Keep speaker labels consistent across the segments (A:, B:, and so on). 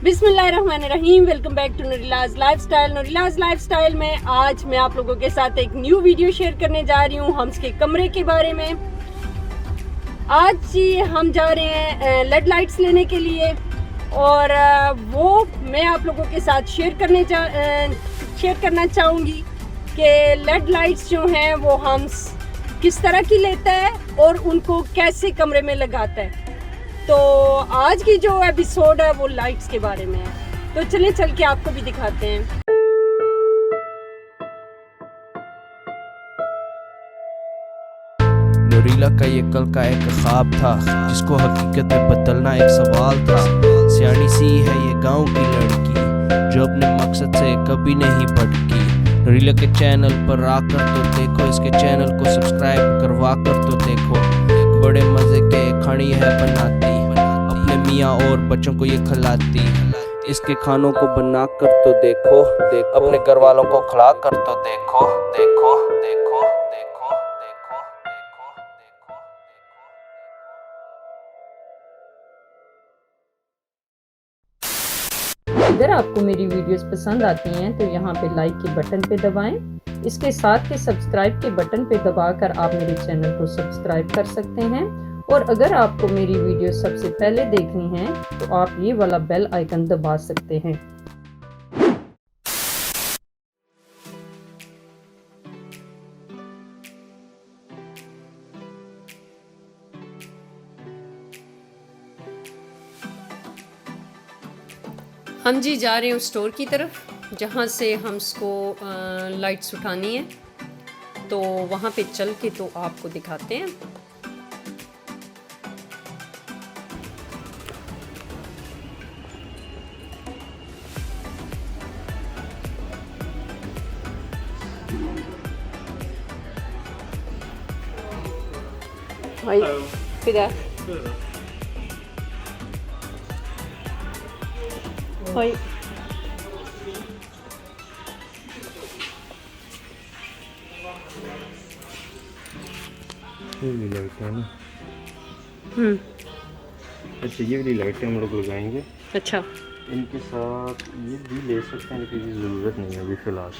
A: बिस्मिल्लाहिर्रहमानिर्रहीम। Welcome back to Noorilaj lifestyle. Noorilaj lifestyle में आज मैं आप लोगों के साथ एक न्यू वीडियो शेयर करने जा रही हूँ हम्स के कमरे के बारे में। आज हम जा रहे हैं लेड लाइट्स लेने के लिए और वो मैं आप लोगों के साथ शेयर करना चाहूँगी कि लेड लाइट्स जो हैं वो हम्स किस तरह की लेता है और उनको कैसे कमरे में लगाता है। तो आज की जो एपिसोड है वो लाइट्स के बारे में है, तो चलिए चल के आपको भी दिखाते हैं।
B: नूरिला का ये कल का एक ख्वाब था जिसको हकीकत में बदलना एक सवाल था। सियानी सी है ये गांव की लड़की जो अपने मकसद से कभी नहीं भटकी। नूरिला के चैनल पर आकर तो देखो, इसके चैनल को सब्सक्राइब करवा कर तो देखो। बड़े मजे के खानी है बनाती, अपने मियाँ और बच्चों को ये खिलाती। इसके खानों को बना कर तो देखो, अपने घर वालों को खिला कर तो देखो, देखो, देखो, देखो, देखो, देखो, देखो।
C: अगर आपको मेरी वीडियोस पसंद आती हैं तो यहाँ पे लाइक के बटन पे दबाएं। इसके साथ के सब्सक्राइब के बटन पे दबाकर आप मेरे चैनल को सब्सक्राइब कर सकते हैं। और अगर आपको मेरी वीडियो सबसे पहले देखनी है तो आप ये वाला बेल आइकन दबा सकते हैं। हम जी जा रहे हैं उस स्टोर की तरफ जहाँ से हमको लाइट्स उठानी है, तो वहाँ पे चल के तो आपको दिखाते हैं। Hi. Goedendag. Hoi.
D: ये वाली लाइट है ना। अच्छा, ये वाली लाइटें हम लोग लगाएंगे।
A: अच्छा,
D: इनके साथ ये भी ले सकते हैं लेकिन ये ज़रूरत नहीं है अभी फ़िलहाल।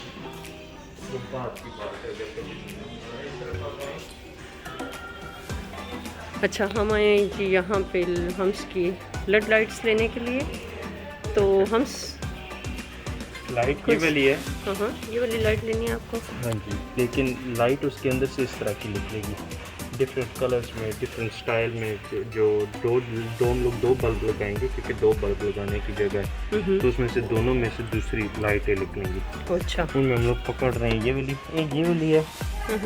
A: अच्छा हम आए हैं जी यहाँ पे हम्स की लेड लाइट्स लेने के लिए। तो हम्स
D: लाइट ये वाली है।
A: हाँ ये वाली लाइट लेनी है आपको।
D: हाँ जी, लेकिन लाइट उसके अंदर से इस तरह की निकलेगी, डिफरेंट कलर्स में, डिफरेंट स्टाइल में। जो हम लोग दो बल्ब लगाएंगे क्योंकि दो बल्ब लगाने की जगह है, तो उसमें से दोनों में से दूसरी लाइटें निकलेंगी।
A: अच्छा,
D: उनमें हम लोग पकड़ रहे हैं ये वाली, एक ये वाली है,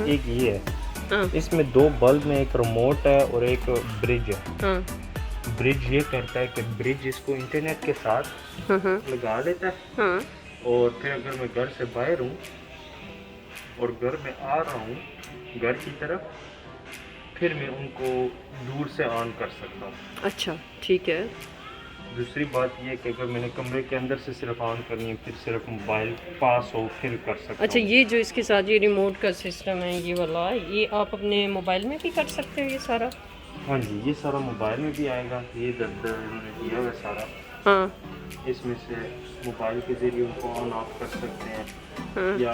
D: एक ये है।
A: हाँ
D: इसमें दो बल्ब में एक रिमोट है और एक ब्रिज है।
A: हाँ
D: ब्रिज ये करता है कि ब्रिज इसको इंटरनेट के साथ लगा देता है,
A: हाँ।
D: और फिर अगर मैं घर से बाहर हूँ और घर में आ रहा हूँ घर की तरफ, फिर मैं उनको दूर से ऑन कर सकता हूँ।
A: अच्छा ठीक है।
D: दूसरी बात ये कि अगर मैंने कमरे के अंदर से सिर्फ ऑन करनी है, फिर सिर्फ मोबाइल पास हो फिर कर सकता
A: अच्छा,
D: हूँ।
A: ये जो इसके साथ ये रिमोट का सिस्टम है ये वाला, ये आप अपने मोबाइल में भी कर सकते हो ये सारा।
D: हाँ जी, ये सारा मोबाइल में भी आएगा। ये दर्द इन्होंने दिया हुआ है सारा,
A: हाँ
D: इसमें से मोबाइल के ज़रिए उनको ऑन ऑफ कर सकते हैं,
A: हाँ।
D: या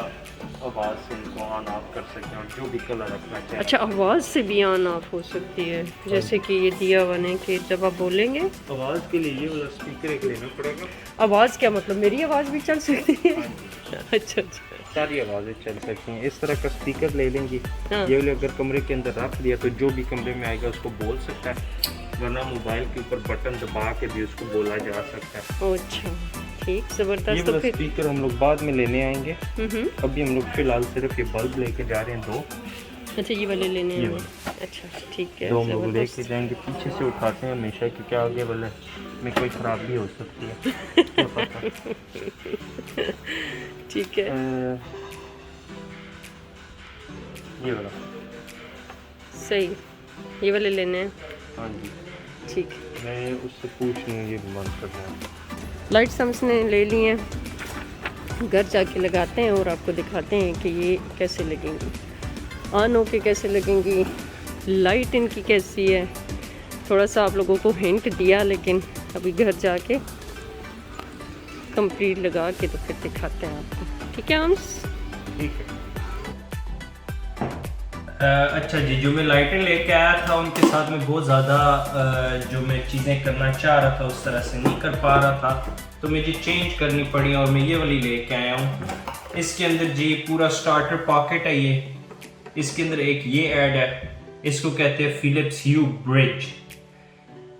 D: आवाज़ से इनको ऑन ऑफ कर सकते हैं, और जो भी कलर रखना चाहें।
A: अच्छा, आवाज़ से भी ऑन ऑफ हो सकती है, जैसे कि ये दिया हुआ है कि जब आप बोलेंगे।
D: आवाज़ के लिए ये वाला स्पीकर एक लेना पड़ेगा।
A: आवाज़ क्या मतलब, मेरी आवाज़ भी चल सकती है?
D: हाँ जी,
A: अच्छा अच्छा।
D: सारी आवाज़ें चल सकती हैं। इस तरह का स्पीकर ले लेंगी।
A: हाँ।
D: ये वाले अगर कमरे के अंदर रख दिया तो जो भी कमरे में आएगा उसको बोल सकता है, वरना मोबाइल के ऊपर बटन दबा के भी उसको बोला जा सकता है।
A: अच्छा ठीक,
D: ये
A: ज़बरदस्त।
D: वाला
A: तो फिर
D: स्पीकर हम लोग बाद में लेने आएंगे। अभी हम लोग फिलहाल सिर्फ ये बल्ब लेके जा रहे हैं दो।
A: अच्छा, ये वाले लेने
D: ये
A: हैं।
D: वाले।
A: अच्छा ठीक है,
D: दो हम लोग
A: ज़बरदस्त।
D: लेके जाएंगे, पीछे से उठाते हैं हमेशा क्योंकि आगे वाले में कोई खराबी हो सकती है। क्या पता।
A: ठीक है,
D: ये वाला।
A: सही, ये वाले लेने हैं।
D: हाँ जी,
A: ठीक,
D: मैं उससे पूछ लूँ ये बंद करना है।
A: लाइट्स हमने ले ली हैं, घर जाके लगाते हैं और आपको दिखाते हैं कि ये कैसे लगेंगी, ऑन होके कैसे लगेंगी, लाइट इनकी कैसी है। थोड़ा सा आप लोगों को हिंट दिया, लेकिन अभी घर जाके कंप्लीट लगा के तो फिर दिखाते हैं आपको। ठीक है हम्स?
D: ठीक है।
B: अच्छा जी, जो मैं लाइटें लेके आया था उनके साथ में बहुत ज़्यादा जो मैं चीज़ें करना चाह रहा था उस तरह से नहीं कर पा रहा था, तो मुझे चेंज करनी पड़ी और मैं ये वाली लेके आया हूँ। इसके अंदर जी पूरा स्टार्टर पॉकेट है ये, इसके अंदर एक ये ऐड है, इसको कहते हैं फिलिप्स ह्यू ब्रिज।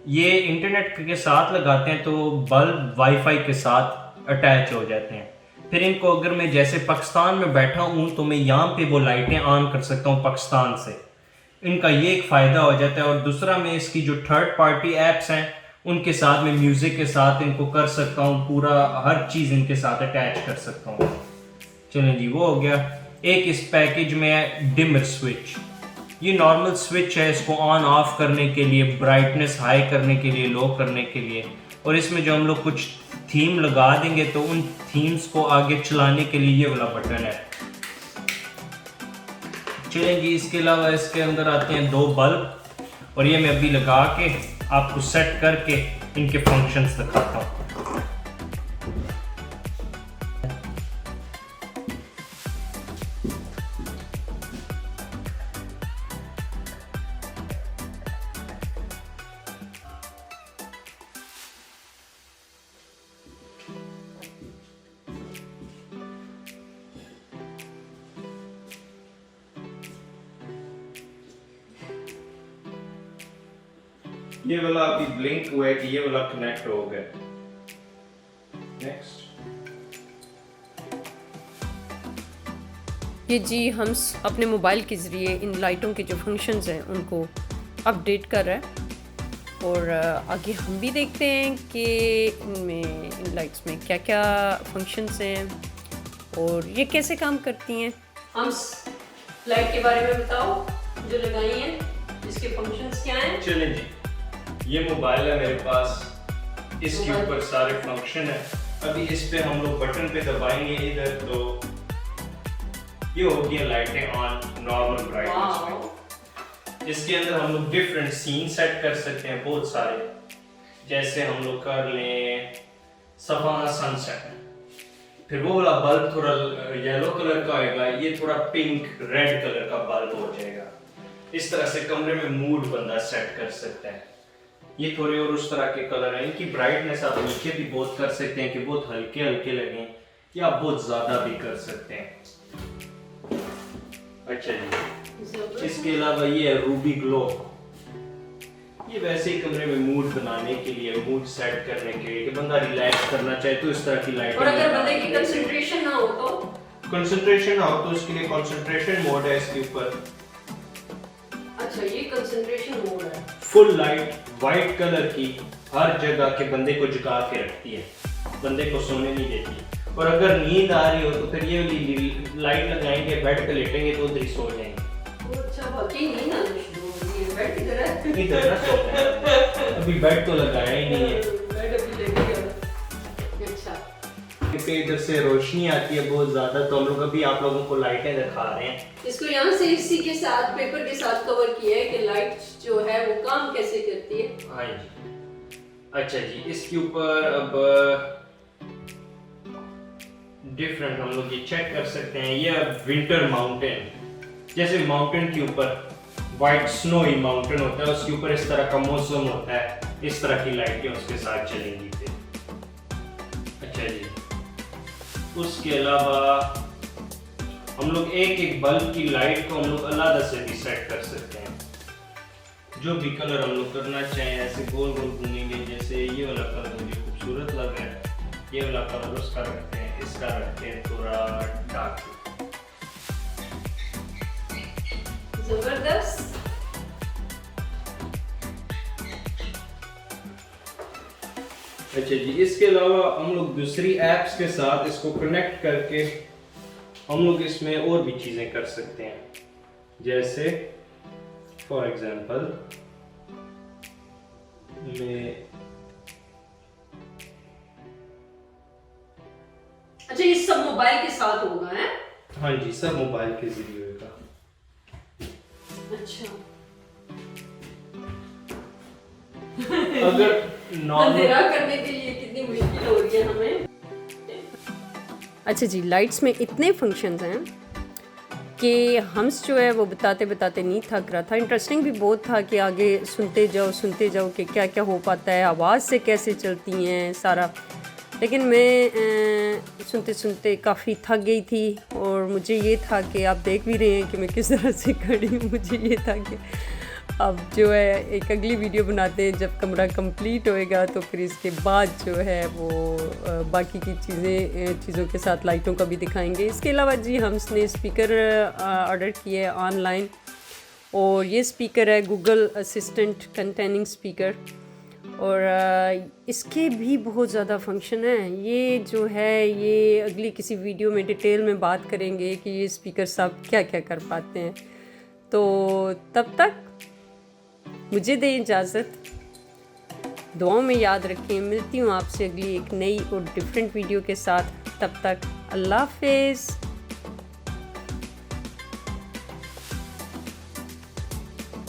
B: ये इंटरनेट के साथ लगाते हैं तो बल्ब वाईफाई के साथ अटैच हो जाते हैं। फिर इनको अगर मैं जैसे पाकिस्तान में बैठा हूँ तो मैं यहाँ पे वो लाइटें ऑन कर सकता हूँ पाकिस्तान से। इनका ये एक फ़ायदा हो जाता है। और दूसरा मैं इसकी जो थर्ड पार्टी ऐप्स हैं उनके साथ में म्यूज़िक के साथ इनको कर सकता हूँ, पूरा हर चीज़ इनके साथ अटैच कर सकता हूँ। चलें जी, वो हो गया। एक इस पैकेज में है डिमर स्विच। ये नॉर्मल स्विच है, इसको ऑन ऑफ करने के लिए, ब्राइटनेस हाई करने के लिए, लो करने के लिए। और इसमें जो हम लोग कुछ थीम लगा देंगे तो उन थीम्स को आगे चलाने के लिए ये वाला बटन है। चलेंगे, इसके अलावा इसके अंदर आते हैं 2 बल्ब और ये मैं अभी लगा के आपको सेट करके इनके फंक्शंस दिखाता हूँ। ये वाला अभी ब्लिंक हुआ है कि ये वाला कनेक्ट हो गया। नेक्स्ट,
A: ये जी हम अपने मोबाइल के ज़रिए इन लाइटों के जो फंक्शंस हैं उनको अपडेट कर रहा है। और आगे हम भी देखते हैं कि इनमें इन लाइट्स में क्या क्या फंक्शंस हैं और ये कैसे काम करती हैं। हम लाइट के बारे में बताओ जो लगाई हैं, इसके फंक्शंस क्या हैं।
B: चलें जी, ये मोबाइल है मेरे पास, इसके ऊपर सारे फंक्शन है। अभी इस पे हम लोग बटन पे दबाएंगे इधर तो ये हो गया लाइटें ऑन नॉर्मल ब्राइटनेस में। इसके अंदर हम लोग डिफरेंट सीन सेट कर सकते हैं बहुत सारे, जैसे हम लोग कर लें सवाना सनसेट, फिर वो वाला बल्ब थोड़ा येलो कलर का होगा, ये थोड़ा पिंक रेड कलर का बल्ब हो जाएगा। इस तरह से कमरे में मूड बंदा सेट कर सकता है। ये थोड़े और उस तरह के कलर हैं। इनकी ब्राइटनेस आप नीचे भी बहुत कर सकते हैं कि बहुत हल्के हल्के लगें या आप बहुत ज़्यादा भी कर सकते हैं। अच्छा जी, इसके अलावा ये है रूबी ग्लो। ये वैसे ही कमरे में मूड बनाने के लिए, मूड सेट करने के लिए कि बंदा रिलैक्स करना चाहे तो इस तरह की लाइट।
A: और अगर बंदे की कंसंट्रेशन ना हो तो
B: उसके लिए कंसंट्रेशन मोड है इसके ऊपर।
A: अच्छा, ये कंसंट्रेशन मोड है।
B: फुल लाइट वाइट कलर की हर जगह के बंदे को जगा के रखती है, बंदे को सोने नहीं देती। और अगर नींद आ रही हो तो फिर ये लाइट लगाएंगे, बेड पे लेटेंगे तो उधर ही सो जाएंगे।
A: अच्छा, बाकी नींद आना शुरू हो गई है। बेड किधर है?
B: इधर ना सोते हैं। अभी बेड तो लगाया ही नहीं है।
A: बेड अभी लगेगा। अच्छा,
B: क्योंकि इधर से रोशनी आती है बहुत ज्यादा, तो हम लोग अभी आप लोगों को लाइटें दिखा रहे हैं।
A: इसको यहाँ से इसी के साथ पेपर के साथ कवर किया है कि लाइट जो है वो काम कैसे करती है।
B: हाँ जी। अच्छा जी, इसके ऊपर अब डिफरेंट हम लोग ये चेक कर सकते हैं। ये विंटर माउंटेन, जैसे माउंटेन के ऊपर वाइट स्नोई माउंटेन होता है, उसके ऊपर इस तरह का मौसम होता है, इस तरह की लाइटें उसके साथ चलेंगी फिर। अच्छा जी, उसके अलावा हम लोग एक एक बल्ब की लाइट को हम लोग अलग से भी सेट कर सकते हैं। जो भी कलर हम लोग करना चाहें ऐसे गोल गोल घूमेंगे। जैसे ये वाला कलर मुझे खूबसूरत लग रहा है, ये वाला कलर उसका रखते हैं, इसका रखते हैं थोड़ा डार्क।
A: जबरदस्त।
B: अच्छा जी, इसके अलावा हम लोग दूसरी ऐप्स के साथ इसको कनेक्ट करके हम लोग इसमें और भी चीज़ें कर सकते हैं। जैसे फॉर एग्जांपल मैं
A: अच्छा, ये सब मोबाइल के साथ होगा है?
B: हाँ जी, सब मोबाइल के जरिए होगा।
A: अच्छा,
B: अगर
A: अंधेरा करने के लिए कितनी मुश्किल हो रही है हमें। अच्छा जी, लाइट्स में इतने फंक्शंस हैं कि हम्स जो है वो बताते बताते नहीं थक रहा था। इंटरेस्टिंग भी बहुत था कि आगे सुनते जाओ कि क्या क्या हो पाता है, आवाज़ से कैसे चलती हैं सारा। लेकिन मैं सुनते सुनते काफ़ी थक गई थी और मुझे ये था कि आप देख भी रहे हैं कि मैं किस तरह से खड़ी हूँ। मुझे ये था कि अब जो है एक अगली वीडियो बनाते हैं जब कमरा कंप्लीट होएगा, तो फिर इसके बाद जो है वो बाकी की चीज़ों के साथ लाइटों का भी दिखाएंगे। इसके अलावा जी हमने स्पीकर ऑर्डर किए है ऑनलाइन, और ये स्पीकर है गूगल असिस्टेंट कंटेनिंग स्पीकर, और इसके भी बहुत ज़्यादा फंक्शन हैं। ये जो है ये अगली किसी वीडियो में डिटेल में बात करेंगे कि ये स्पीकर सब क्या क्या कर पाते हैं। तो तब तक मुझे दें इजाज़त, दुआओं में याद रखें। मिलती हूँ आपसे अगली एक नई और डिफरेंट वीडियो के साथ। तब तक अल्लाह हाफ़िज़।